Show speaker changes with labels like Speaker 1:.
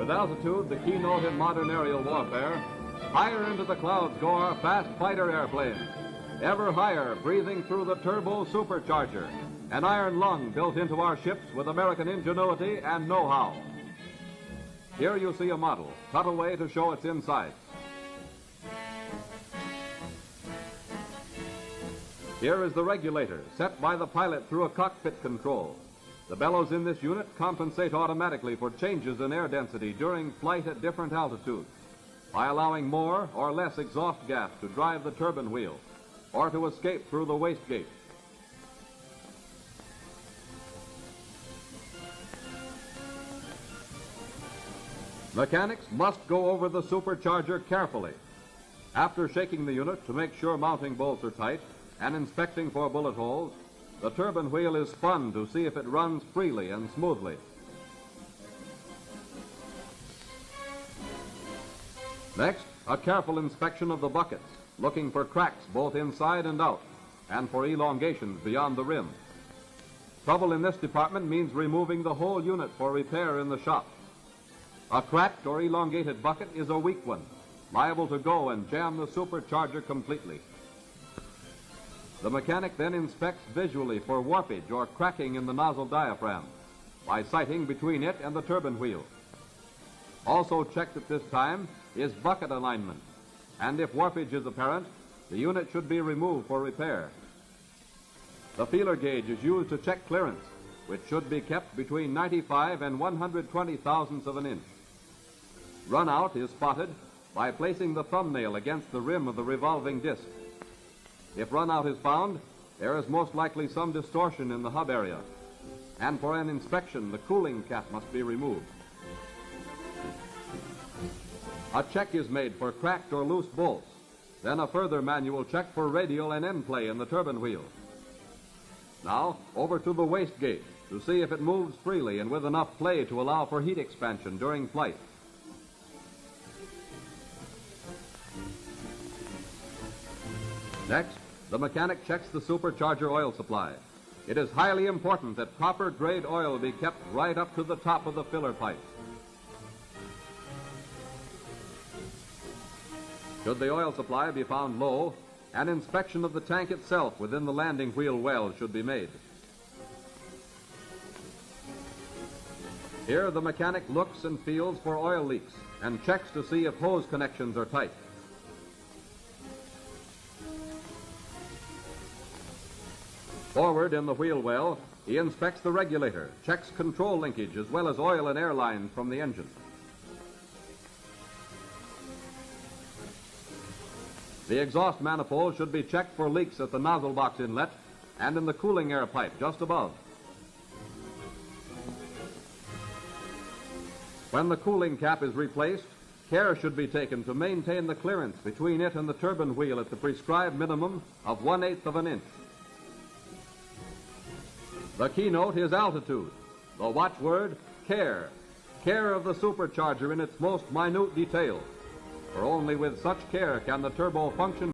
Speaker 1: At altitude, the keynote in modern aerial warfare, higher into the clouds go our fast fighter airplanes, ever higher, breathing through the turbo supercharger, an iron lung built into our ships with American ingenuity and know-how. Here you see a model, cut away to show its insides. Here is the regulator, set by the pilot through a cockpit control. The bellows in this unit compensate automatically for changes in air density during flight at different altitudes by allowing more or less exhaust gas to drive the turbine wheel or to escape through the wastegate. Mechanics must go over the supercharger carefully. After shaking the unit to make sure mounting bolts are tight and inspecting for bullet holes, the turbine wheel is spun to see if it runs freely and smoothly. Next, a careful inspection of the buckets, looking for cracks both inside and out, and for elongations beyond the rim. Trouble in this department means removing the whole unit for repair in the shop. A cracked or elongated bucket is a weak one, liable to go and jam the supercharger completely. The mechanic then inspects visually for warpage or cracking in the nozzle diaphragm by sighting between it and the turbine wheel. Also checked at this time is bucket alignment, and if warpage is apparent, the unit should be removed for repair. The feeler gauge is used to check clearance, which should be kept between 95 and 120 thousandths of an inch. Runout is spotted by placing the thumbnail against the rim of the revolving disc. If runout is found, there is most likely some distortion in the hub area, and for an inspection, the cooling cap must be removed. A check is made for cracked or loose bolts, then a further manual check for radial and end play in the turbine wheel. Now, over to the wastegate to see if it moves freely and with enough play to allow for heat expansion during flight. Next, the mechanic checks the supercharger oil supply. It is highly important that proper grade oil be kept right up to the top of the filler pipe. Should the oil supply be found low, an inspection of the tank itself within the landing wheel well should be made. Here the mechanic looks and feels for oil leaks and checks to see if hose connections are tight. Forward in the wheel well, he inspects the regulator, checks control linkage as well as oil and air lines from the engine. The exhaust manifold should be checked for leaks at the nozzle box inlet and in the cooling air pipe just above. When the cooling cap is replaced, care should be taken to maintain the clearance between it and the turbine wheel at the prescribed minimum of 1/8 of an inch. The keynote is altitude. The watchword, care. Care of the supercharger in its most minute details. For only with such care can the turbo function